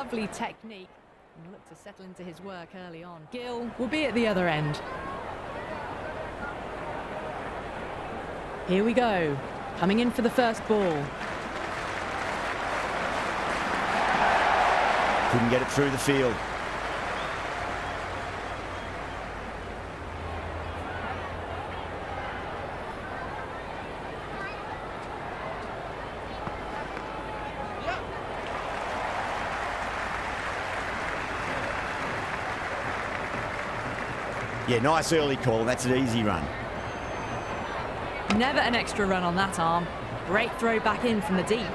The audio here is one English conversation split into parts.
Lovely technique. And look to settle into his work early on. Gill will be at the other end. Here we go. Coming in for the first ball. Couldn't get it through the field. Yeah, nice early call. That's an easy run. Never an extra run on that arm. Great throw back in from the deep.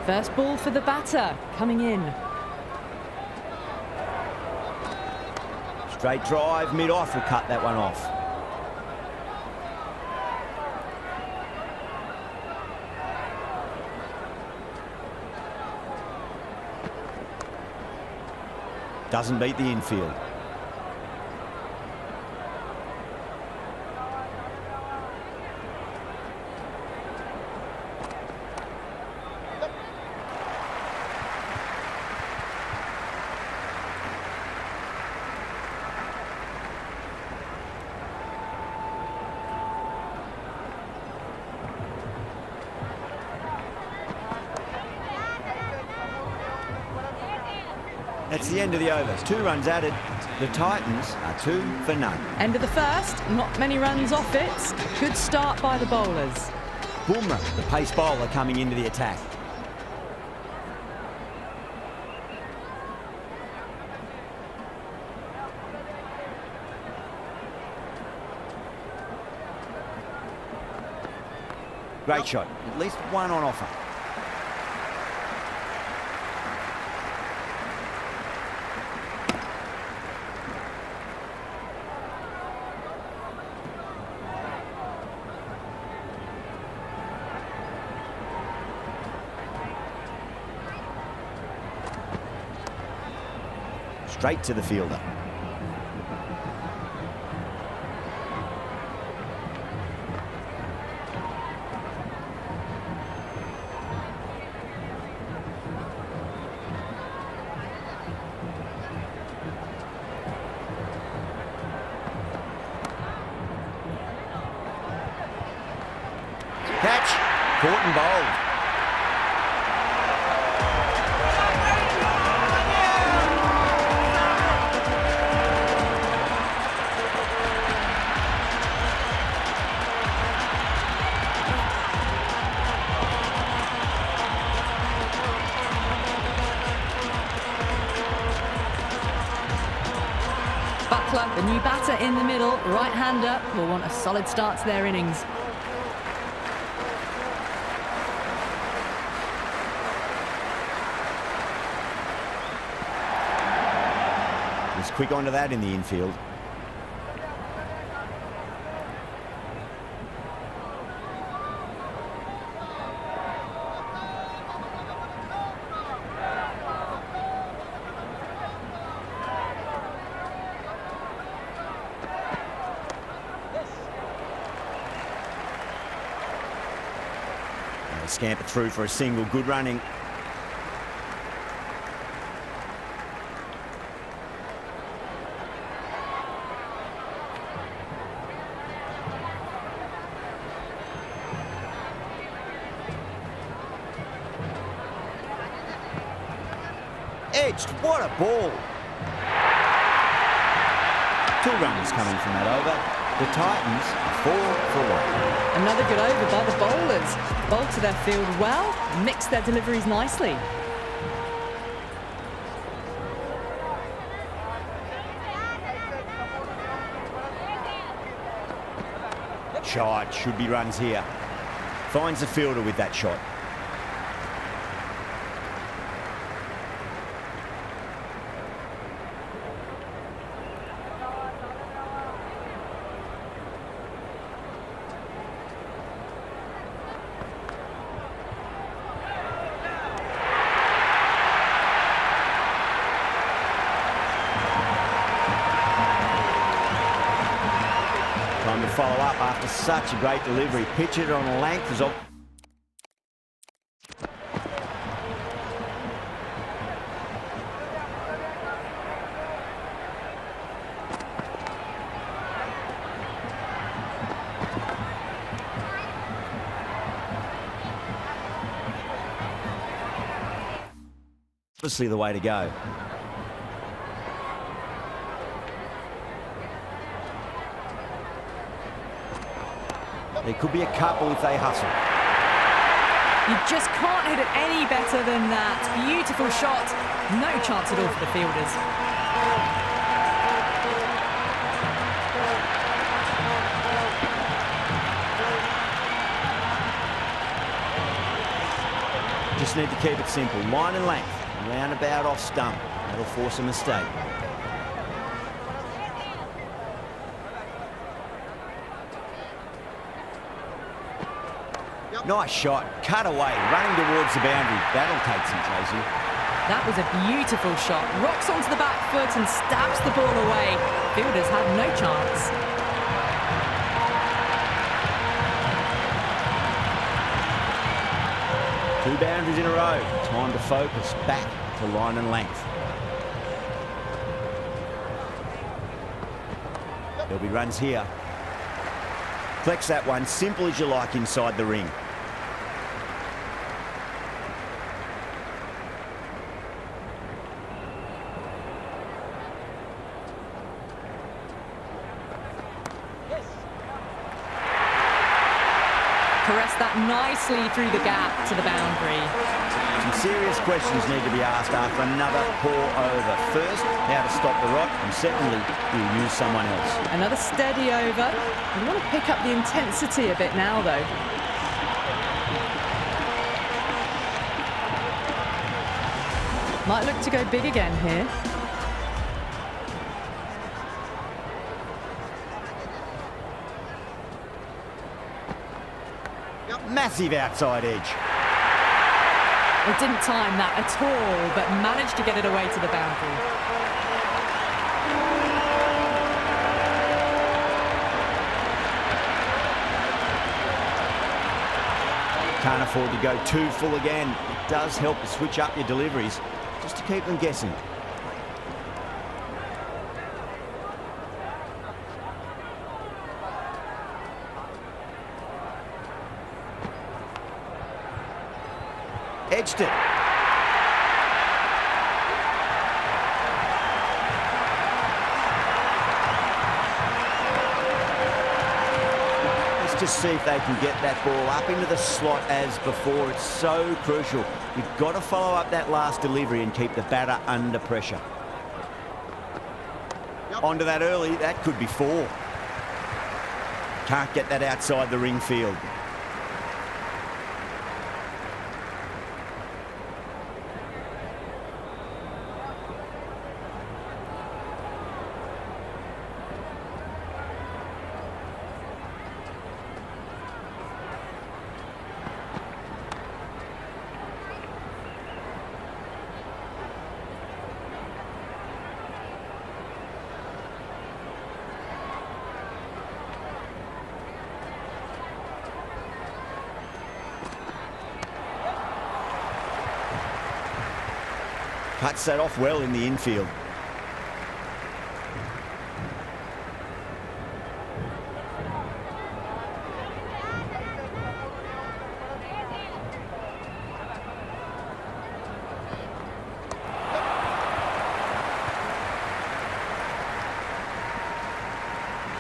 First ball for the batter, coming in. Straight drive, mid-off will cut that one off. Doesn't beat the infield. That's the end of the over. 2 runs added. The Titans are 2 for none. End of the first, not many runs off it. Good start by the bowlers. Bumrah, the pace bowler, coming into the attack. Great shot. At least one on offer. Straight to the fielder. Catch, caught and bowled. Buckler, the new batter in the middle, right-hander, will want a solid start to their innings. Was quick onto that in the infield. Scamper through for a single, good running. Edged, what a ball. 2 runs coming from that over. The Titans are 4 for 1. Another good over by the bowlers. Bowled to their field well, mixed their deliveries nicely. Shot, should be runs here. Finds the fielder with that shot. Time to follow up after such a great delivery. Pitch it on a length. Obviously the way to go. There could be a couple if they hustle. You just can't hit it any better than that. Beautiful shot. No chance at all for the fielders. Just need to keep it simple. Line and length. Roundabout off stump. That'll force a mistake. Nice shot. Cut away. Running towards the boundary. That'll take some chasing. That was a beautiful shot. Rocks onto the back foot and stabs the ball away. Fielders had no chance. Two boundaries in a row. Time to focus. Back to line and length. There'll be runs here. Flex that one. Simple as you like inside the ring. Caress that nicely through the gap to the boundary. Some serious questions need to be asked after another poor over. First, how to stop the rot, and secondly, you'll use someone else. Another steady over. You want to pick up the intensity a bit now, though. Might look to go big again here. Massive outside edge. It didn't time that at all, but managed to get it away to the boundary. Can't afford to go too full again. It does help to switch up your deliveries, just to keep them guessing. Edged it. Let's just see if they can get that ball up into the slot as before. It's so crucial. You've got to follow up that last delivery and keep the batter under pressure. Onto that early, that could be four. Can't get that outside the ring field. Cuts that off well in the infield.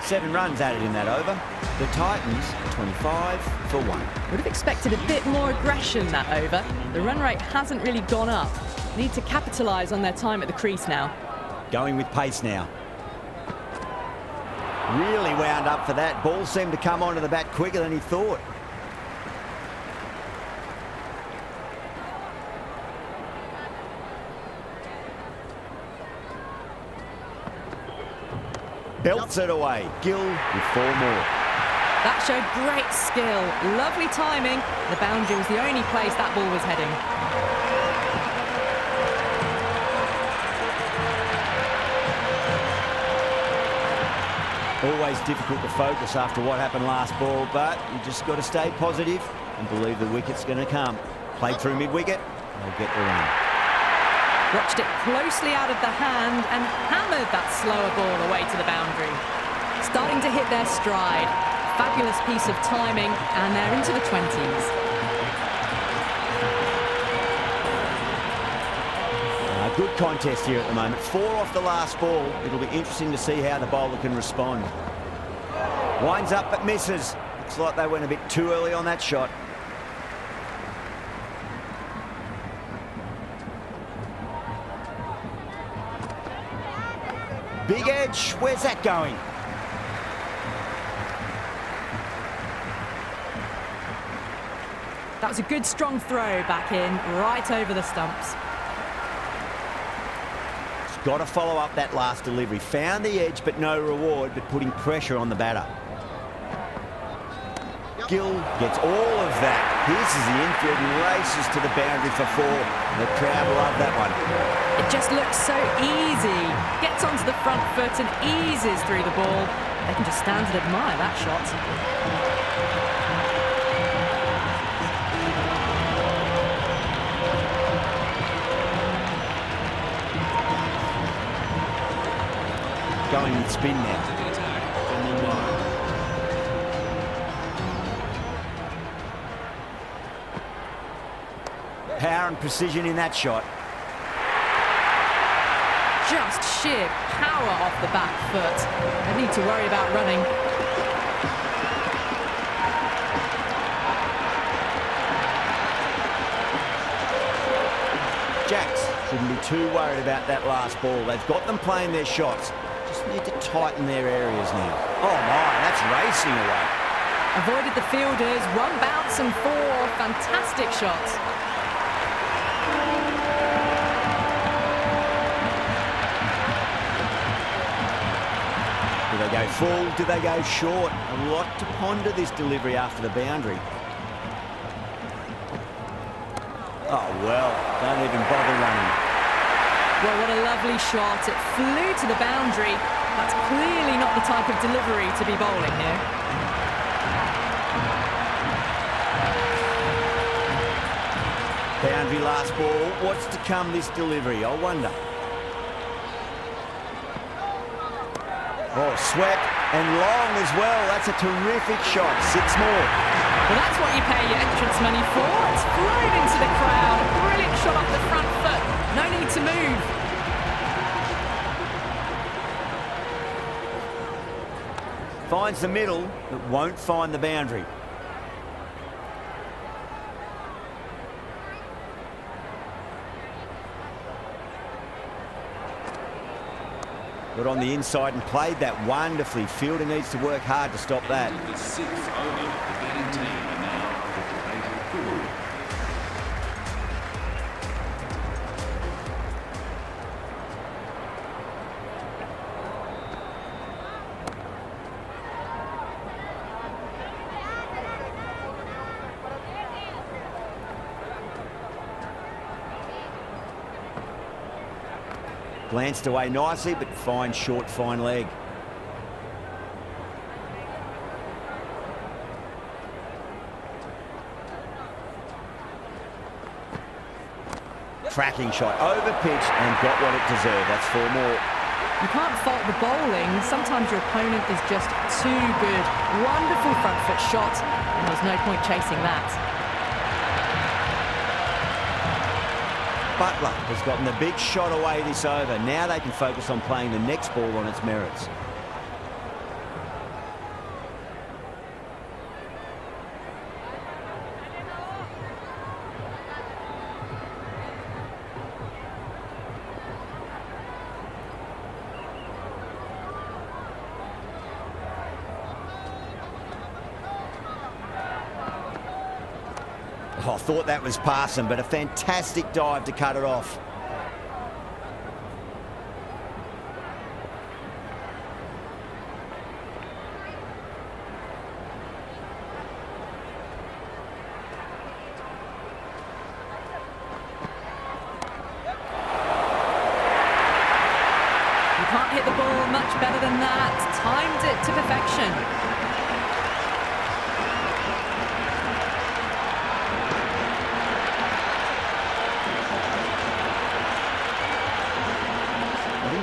Seven runs added in that over. The Titans 25 for 1. Would have expected a bit more aggression that over. The run rate hasn't really gone up. Need to capitalise on their time at the crease now. Going with pace now. Really wound up for that. Ball seemed to come onto the bat quicker than he thought. Belts it away. Gill with 4 more. That showed great skill. Lovely timing. The boundary was the only place that ball was heading. Always difficult to focus after what happened last ball, but you just got to stay positive and believe the wicket's going to come. Played through mid-wicket, they'll get the run. Watched it closely out of the hand and hammered that slower ball away to the boundary. Starting to hit their stride. Fabulous piece of timing, and they're into the 20s. good contest here at the moment. 4 off the last ball. It'll be interesting to see how the bowler can respond. Winds up but misses. Looks like they went a bit too early on that shot. Big edge. Where's that going? That was a good strong throw back in, right over the stumps. He's got to follow up that last delivery. Found the edge but no reward, but putting pressure on the batter. Gill gets all of that. Pierces the infield and races to the boundary for 4. The crowd love that one. It just looks so easy. Gets onto the front foot and eases through the ball. They can just stand and admire that shot. Going with spin now. Power and precision in that shot. Just sheer power off the back foot. No need to worry about running. Jacks shouldn't be too worried about that last ball. They've got them playing their shots. Just need to tighten their areas now. Oh my, that's racing away. Avoided the fielders, 1 bounce and 4. Fantastic shots. Do they go full? Do they go short? A lot to ponder this delivery after the boundary. Oh, well, don't even bother running. Well, what a lovely shot. It flew to the boundary. That's clearly not the type of delivery to be bowling here. Boundary last ball. What's to come this delivery? I wonder. Oh, swept and long as well. That's a terrific shot. 6 more. Well, that's what you pay your entrance money for. It's flown into the crowd. A brilliant shot off the front foot. No need to move. Finds the middle, but won't find the boundary. Got on the inside and played that wonderfully. Fielder needs to work hard to stop that. The 6th over, the batting team are now activated. Glanced away nicely, but fine short, fine leg. Cracking shot, over pitch and got what it deserved. That's 4 more. You can't fault the bowling. Sometimes your opponent is just too good. Wonderful front foot shot, and there's no point chasing that. Butler has gotten the big shot away this over. Now they can focus on playing the next ball on its merits. Oh, I thought that was passing, but a fantastic dive to cut it off. You can't hit the ball much better than that. Timed it to perfection.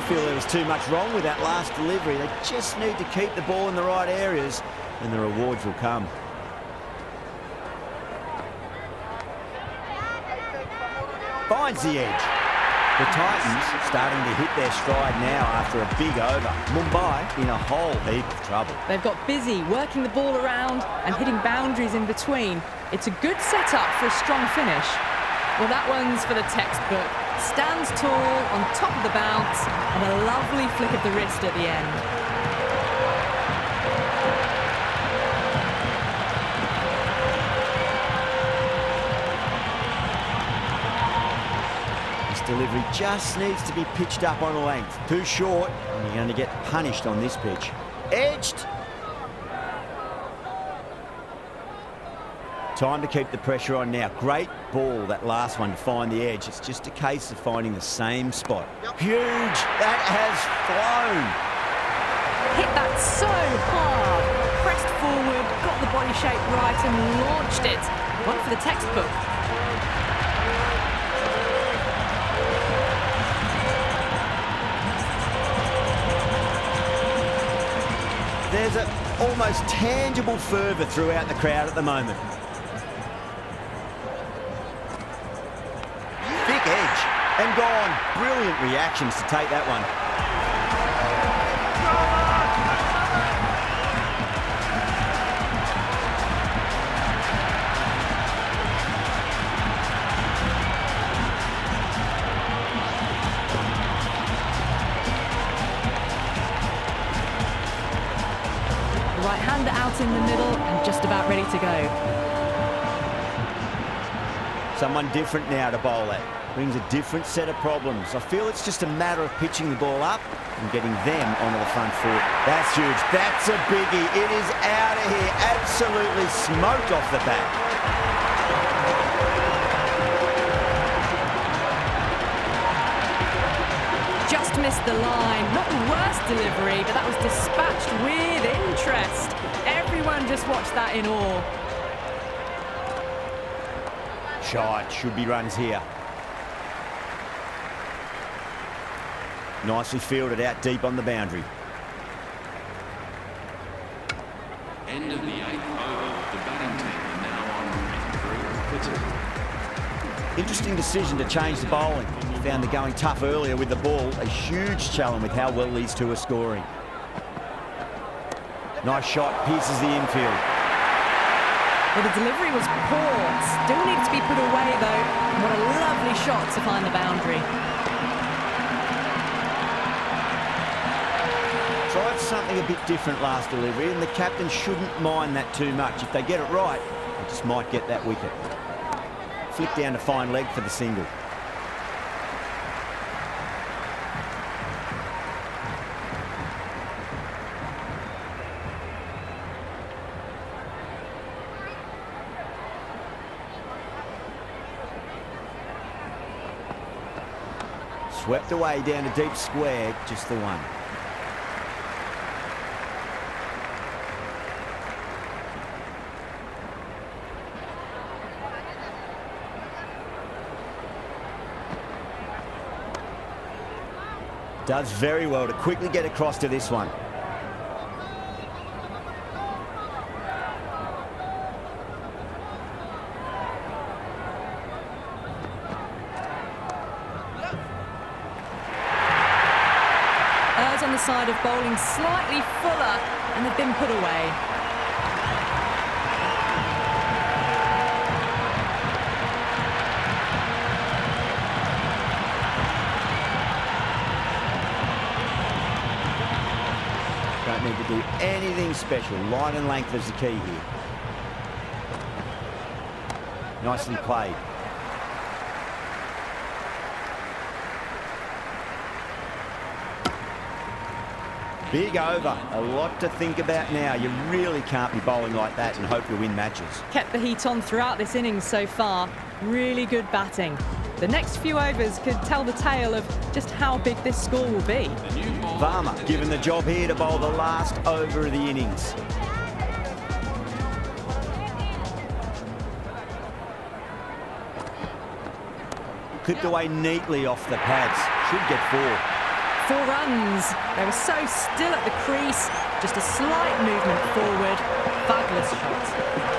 Feel there was too much wrong with that last delivery. They just need to keep the ball in the right areas and the rewards will come. Finds the edge. The Titans starting to hit their stride now after a big over. Mumbai in a whole heap of trouble. They've got busy working the ball around and hitting boundaries in between. It's a good setup for a strong finish. Well, that one's for the textbook. Stands tall on top of the bounce and a lovely flick of the wrist at the end. Delivery just needs to be pitched up on a length. Too short, and you're going to get punished on this pitch. Edged. Time to keep the pressure on now. Great ball, that last one, to find the edge. It's just a case of finding the same spot. Huge. That has flown. Hit that so hard. Pressed forward, got the body shape right and launched it. One for the textbook. There's an almost tangible fervour throughout the crowd at the moment. Thick edge and gone. Brilliant reactions to take that one. Right-hander out in the middle and just about ready to go. Someone different now to bowl at. Brings a different set of problems. I feel it's just a matter of pitching the ball up and getting them onto the front foot. That's huge. That's a biggie. It is out of here. Absolutely smoked off the bat. Just missed the line. Not the worst delivery, but that was dispatched with interest. Everyone just watched that in awe. Shot. Should be runs here. Nicely fielded out deep on the boundary. End of the 8th over. The batting team are now on 3 for 2. Interesting decision to change the bowling. Found the going tough earlier with the ball. A huge challenge with how well these two are scoring. Nice shot, pierces the infield. Well, the delivery was poor. Still needs to be put away, though. And what a lovely shot to find the boundary. Tried something a bit different last delivery, and the captain shouldn't mind that too much. If they get it right, they just might get that wicket. Flick down to fine leg for the single. Swept away down a deep square, just the one. Does very well to quickly get across to this one. Errs on the side of bowling slightly fuller, and they've been put away. Don't need to do anything special. Line and length is the key here. Nicely played. Big over. A lot to think about now. You really can't be bowling like that and hope you win matches. Kept the heat on throughout this innings so far. Really good batting. The next few overs could tell the tale of just how big this score will be. Varma given the job here to bowl the last over of the innings. Clipped away neatly off the pads. Should get 4. 4 runs. They were so still at the crease. Just a slight movement forward. Fabulous shot.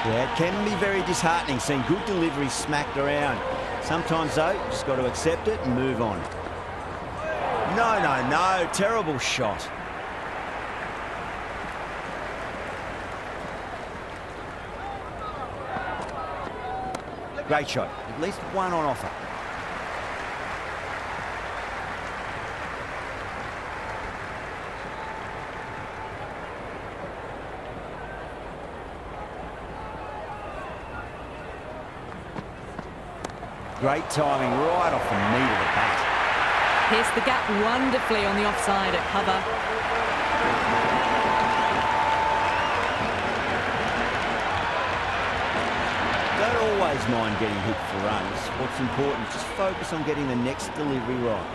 Yeah, it can be very disheartening seeing good deliveries smacked around. Sometimes, though, you just got to accept it and move on. No, no, no. Terrible shot. Great shot. At least one on offer. Great timing right off the meat of the bat. Pierced the gap wonderfully on the offside at cover. Don't always mind getting hit for runs. What's important is just focus on getting the next delivery right.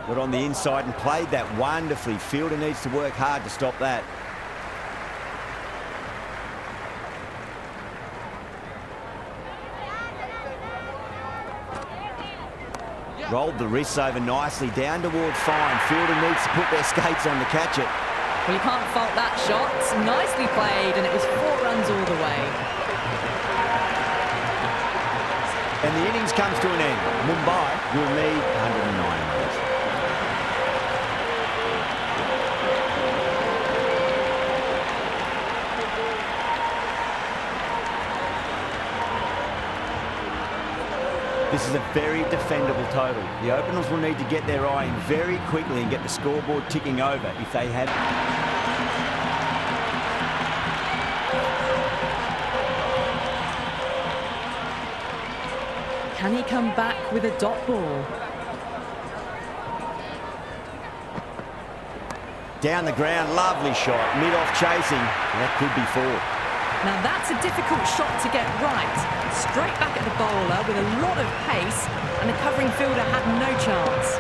Got on the inside and played that wonderfully. Fielder needs to work hard to stop that. Rolled the wrists over nicely down toward fine. Fielder needs to put their skates on to catch it. Well, you can't fault that shot. Nicely played, and it was 4 runs all the way. And the innings comes to an end. Mumbai will lead 109 runs. This is a very defendable total. The openers will need to get their eye in very quickly and get the scoreboard ticking over if they have. Can he come back with a dot ball? Down the ground, lovely shot. Mid-off chasing. That could be 4. Now that's a difficult shot to get right. Straight back at the bowler with a lot of pace, and the covering fielder had no chance.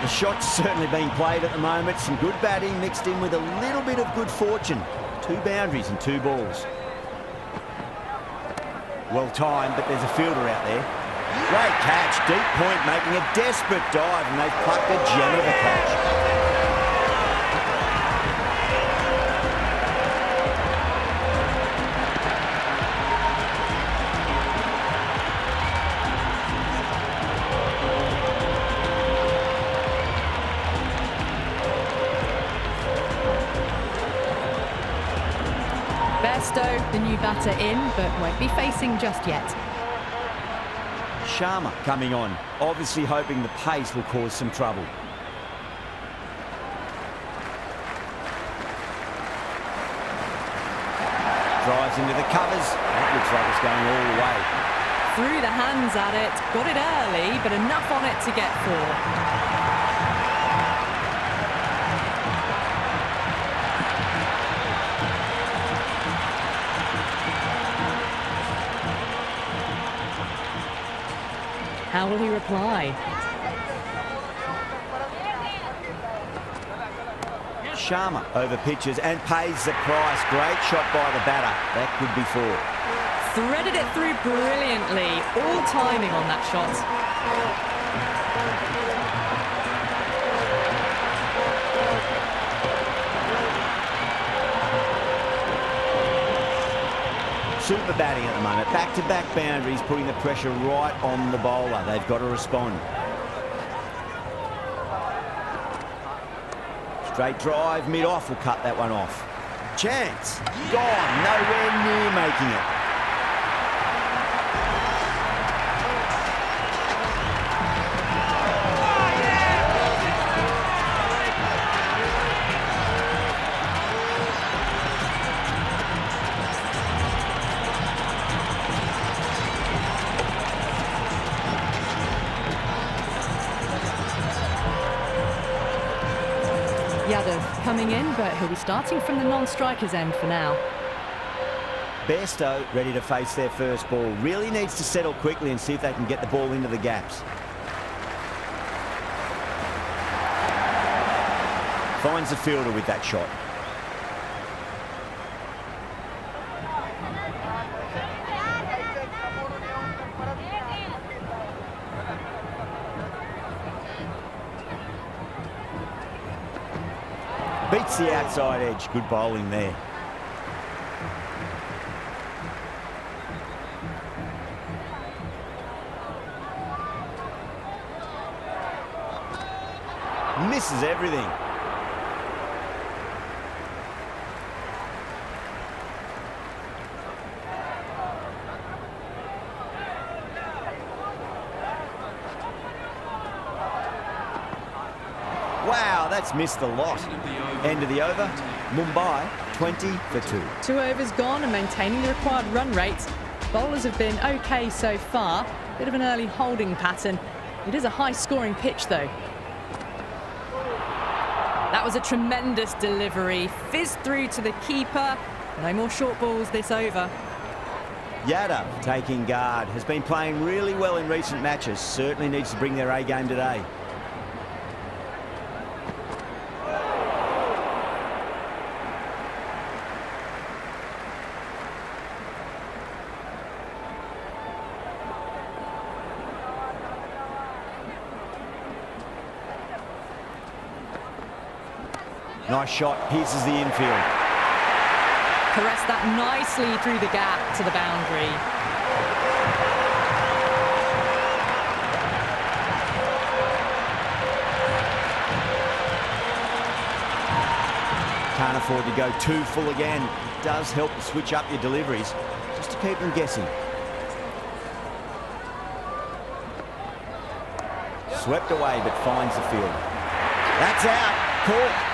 The shot's certainly being played at the moment. Some good batting mixed in with a little bit of good fortune. 2 boundaries and 2 balls. Well timed, but there's a fielder out there. Great catch, deep point, making a desperate dive, and they've plucked a gem of a catch. Bairstow, the new batter in, but won't be facing just yet. Sharma coming on, obviously hoping the pace will cause some trouble. Drives into the covers. That looks like it's going all the way. Threw the hands at it, got it early, but enough on it to get 4. How will he reply? Sharma over pitches and pays the price. Great shot by the batter. That could be 4. Threaded it through brilliantly. All timing on that shot. Super batting at the moment. Back-to-back boundaries, putting the pressure right on the bowler. They've got to respond. Straight drive, mid-off will cut that one off. Chance. Gone. Nowhere near making it. Yadav coming in, but he'll be starting from the non-striker's end for now. Bairstow ready to face their first ball. Really needs to settle quickly and see if they can get the ball into the gaps. Finds the fielder with that shot. Beats the outside edge. Good bowling there. Misses everything. Wow, that's missed the lot. End of the over. Mumbai, 20 for 2. 2 overs gone and maintaining the required run rate. Bowlers have been okay so far. Bit of an early holding pattern. It is a high-scoring pitch, though. That was a tremendous delivery. Fizzed through to the keeper. No more short balls this over. Yadav taking guard. Has been playing really well in recent matches. Certainly needs to bring their A game today. Nice shot, pierces the infield. Caressed that nicely through the gap to the boundary. Can't afford to go too full again. It does help to switch up your deliveries, just to keep them guessing. Swept away, but finds the field. That's out. Caught.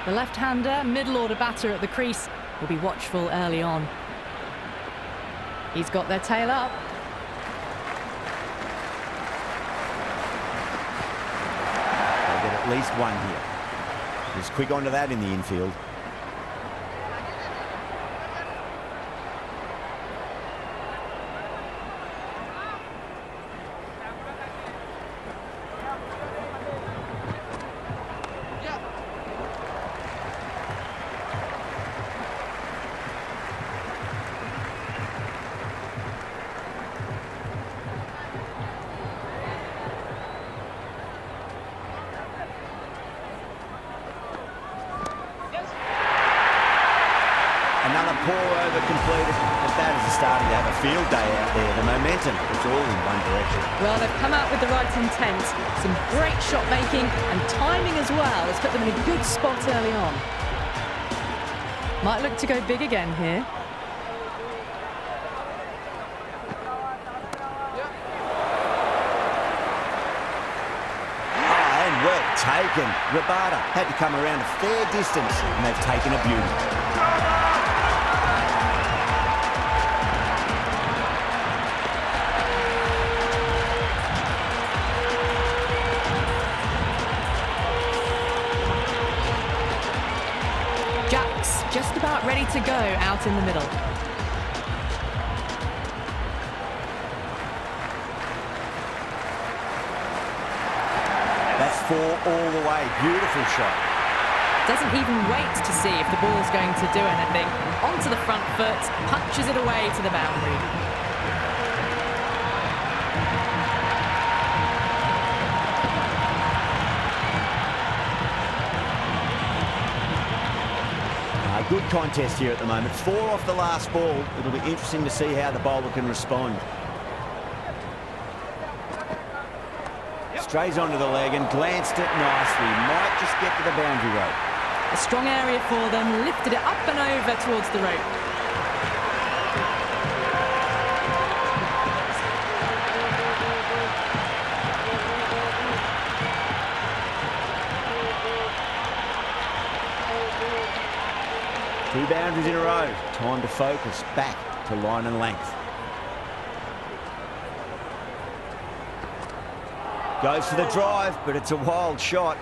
The left-hander, middle-order batter at the crease, will be watchful early on. He's got their tail up. They'll get at least one here. He's quick onto that in the infield. Another poor over completed. The batters are starting to have a field day out there. The momentum is all in one direction. Well, they've come out with the right intent. Some great shot making and timing as well has put them in a good spot early on. Might look to go big again here. And well taken. Rabada had to come around a fair distance, and they've taken a beauty. Jack's just about ready to go out in the middle. That's 4 all the way. Beautiful shot. Doesn't even wait to see if the ball's going to do anything. Onto the front foot, punches it away to the boundary. Good contest here at the moment. 4 off the last ball. It'll be interesting to see how the bowler can respond. Strays onto the leg and glanced it nicely. Might just get to the boundary rope. A strong area for them, lifted it up and over towards the rope. Two boundaries in a row. Time to focus back to line and length. Goes for the drive, but it's a wild shot.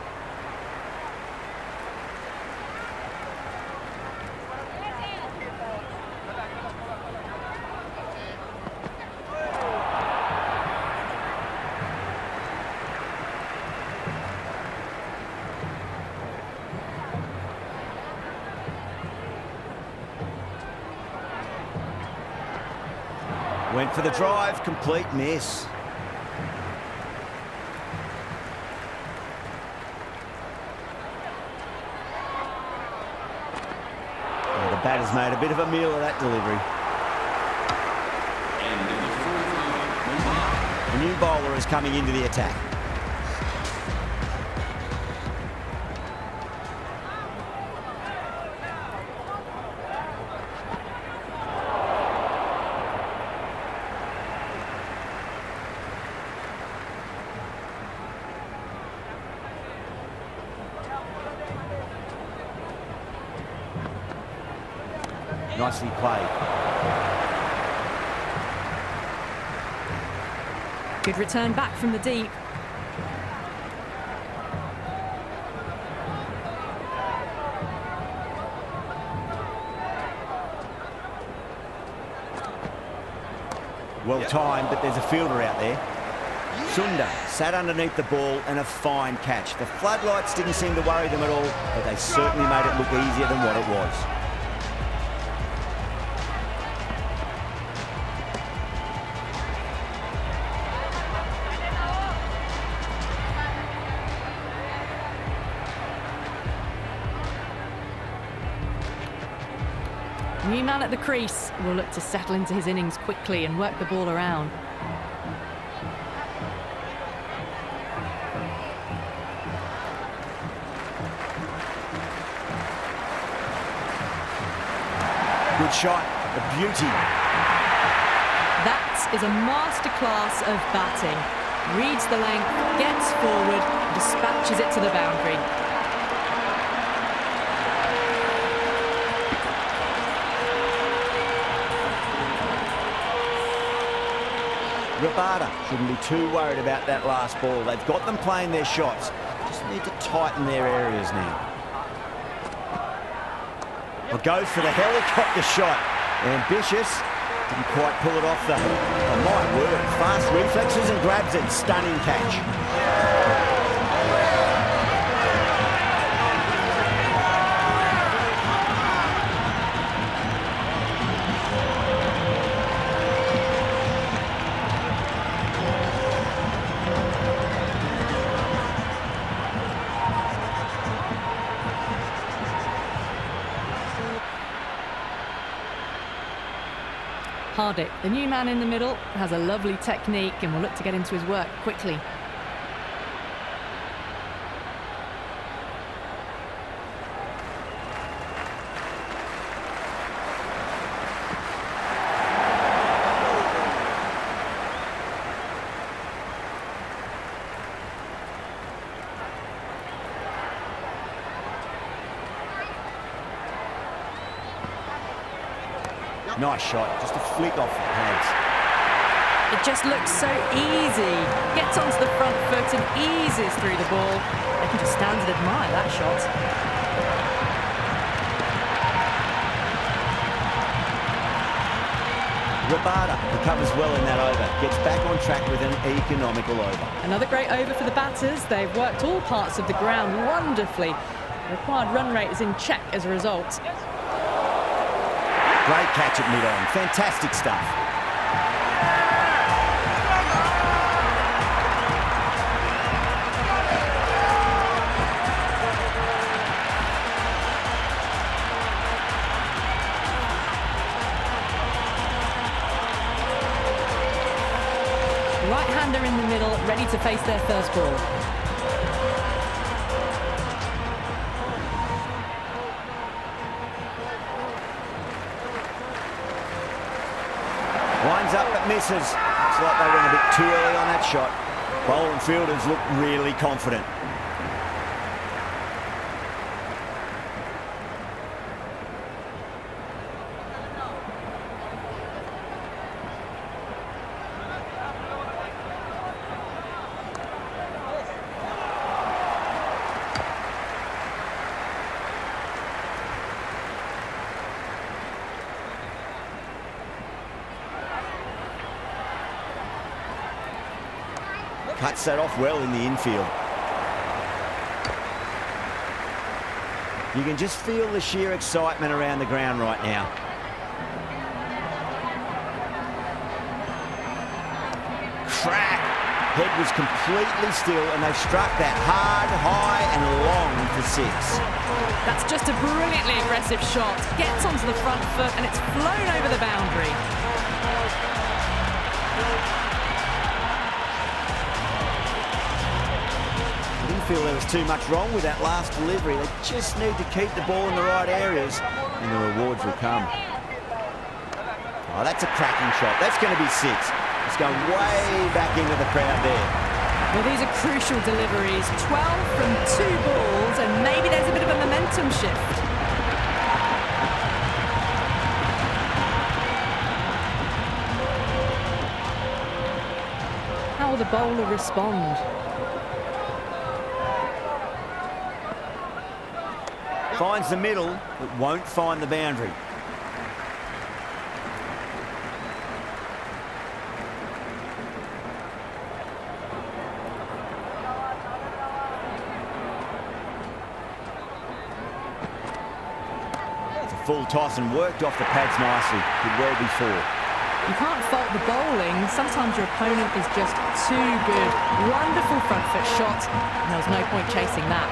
Went for the drive, complete miss. Well, the batter's made a bit of a meal of that delivery. End of the fourth over. Mumbai. The new bowler is coming into the attack. Nicely played. Good return back from the deep. Well timed, but there's a fielder out there. Sundar sat underneath the ball and a fine catch. The floodlights didn't seem to worry them at all, but they certainly made it look easier than what it was. New man at the crease will look to settle into his innings quickly and work the ball around. Good shot, a beauty. That is a masterclass of batting. Reads the length, gets forward, dispatches it to the boundary. Rabada shouldn't be too worried about that last ball. They've got them playing their shots. Just need to tighten their areas now. Well, goes for the helicopter shot. Ambitious. Didn't quite pull it off though. Oh, my word. Fast reflexes and grabs it. Stunning catch. Hardik, the new man in the middle, has a lovely technique and will look to get into his work quickly. Nice shot, just a flick off the pads. It just looks so easy. Gets onto the front foot and eases through the ball. They can just stand and admire that shot. Rabada recovers well in that over. Gets back on track with an economical over. Another great over for the batters. They've worked all parts of the ground wonderfully. The required run rate is in check as a result. Great catch at mid-on. Fantastic stuff. Right-hander in the middle, ready to face their first ball. Winds up but misses. Looks like they went a bit too early on that shot. Bowler and fielders look really confident. Cuts that off well in the infield. You can just feel the sheer excitement around the ground right now. Head was completely still, and they've struck that hard, high and long for 6. That's just a brilliantly aggressive shot. Gets onto the front foot and it's flown over the boundary. I didn't feel there was too much wrong with that last delivery. They just need to keep the ball in the right areas and the rewards will come. Oh, that's a cracking shot. That's going to be 6. It's going way back into the crowd there. Well, these are crucial deliveries. 12 from 2 balls, and maybe there's a bit of a momentum shift. How will the bowler respond? Finds the middle, but won't find the boundary. Full toss and worked off the pads nicely. Did well before. You can't fault the bowling. Sometimes your opponent is just too good. Wonderful front foot shot, and there was no point chasing that.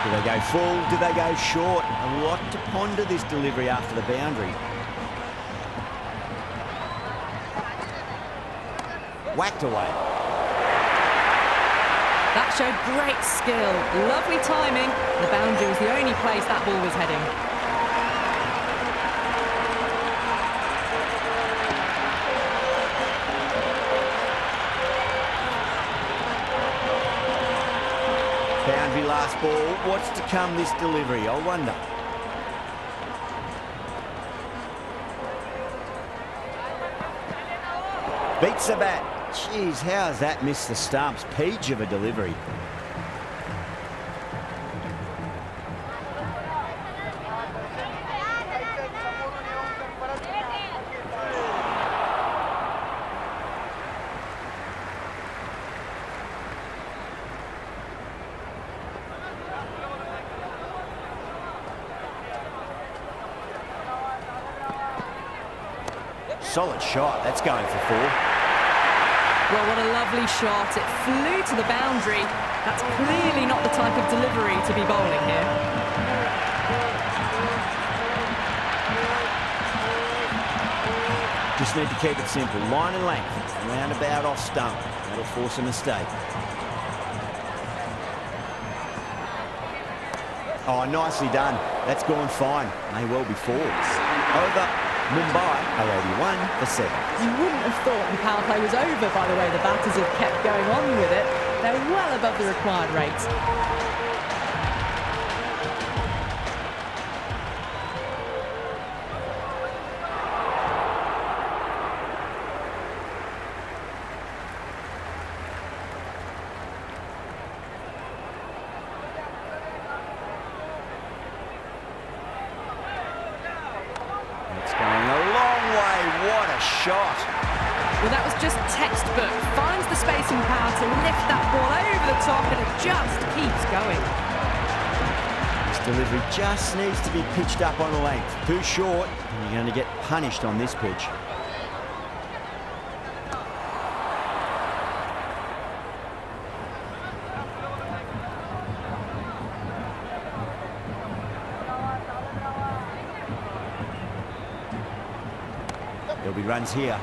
Do they go full? Do they go short? A lot to ponder this delivery after the boundary. Whacked away. That showed great skill, lovely timing. The boundary was the only place that ball was heading. Boundary last ball. What's to come this delivery? I wonder. Beats the bat. Jeez, how has that missed the stumps? Peach of a delivery. Solid shot. That's going for 4. Well, what a lovely shot. It flew to the boundary. That's clearly not the type of delivery to be bowling here. Just need to keep it simple. Line and length. Roundabout off stump. That'll force a mistake. Oh, nicely done. That's gone fine. May well be 4. Over. Mumbai are 81 for 7. You wouldn't have thought the power play was over by the way the batters have kept going on with it. They're well above the required rate. Shot. Well, that was just textbook. Finds the spacing power to lift that ball over the top, and it just keeps going. This delivery just needs to be pitched up on a length. Too short, and you're going to get punished on this pitch. There'll be runs here.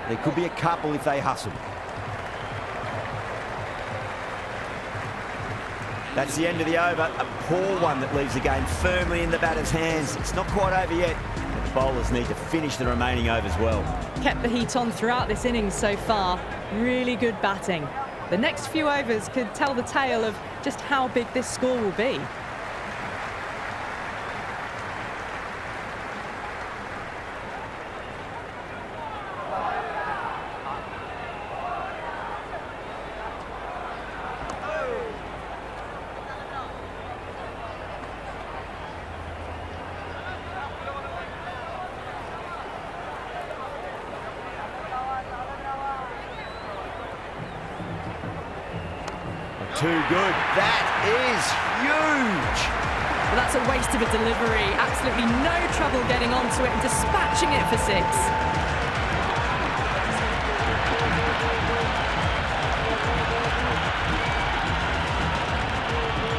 There could be a couple if they hustle. That's the end of the over. A poor one that leaves the game firmly in the batter's hands. It's not quite over yet. The bowlers need to finish the remaining overs well. Kept the heat on throughout this innings so far. Really good batting. The next few overs could tell the tale of just how big this score will be. Too good. That is huge. Well, that's a waste of a delivery. Absolutely no trouble getting onto it and dispatching it for 6.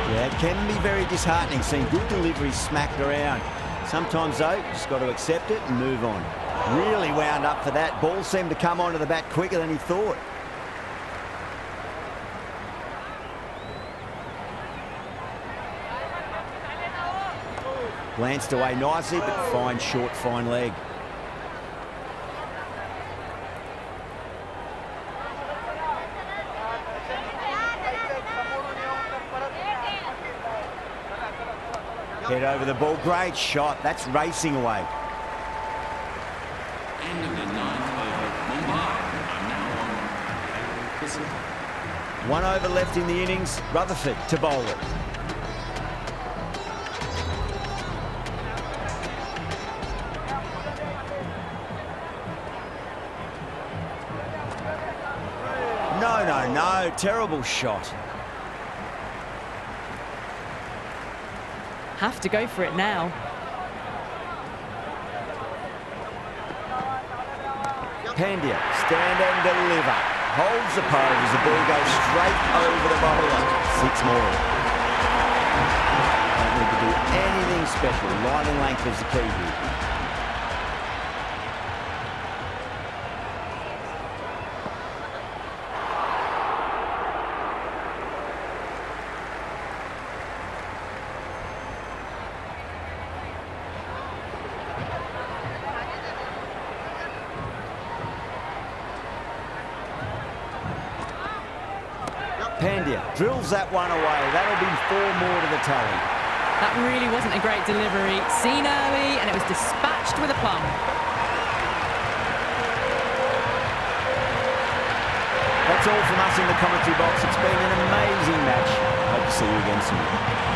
Yeah, it can be very disheartening seeing good deliveries smacked around. Sometimes, though, you just got to accept it and move on. Really wound up for that. Ball seemed to come onto the bat quicker than he thought. Glanced away nicely, but fine short, fine leg. Head over the ball, great shot. That's racing away. End of the 9th over. Mumbai are now on. This is 1 over left in the innings. Rutherford to bowl it. No, terrible shot. Have to go for it now. Pandya, stand and deliver. Holds the pose as the ball goes straight over the bowler. 6 more. Don't need to do anything special. Line and length is the key here. Pandya drills that one away. That'll be 4 more to the tally. That really wasn't a great delivery. Seen early, and it was dispatched with a plum. That's all from us in the commentary box. It's been an amazing match. Hope to see you again soon.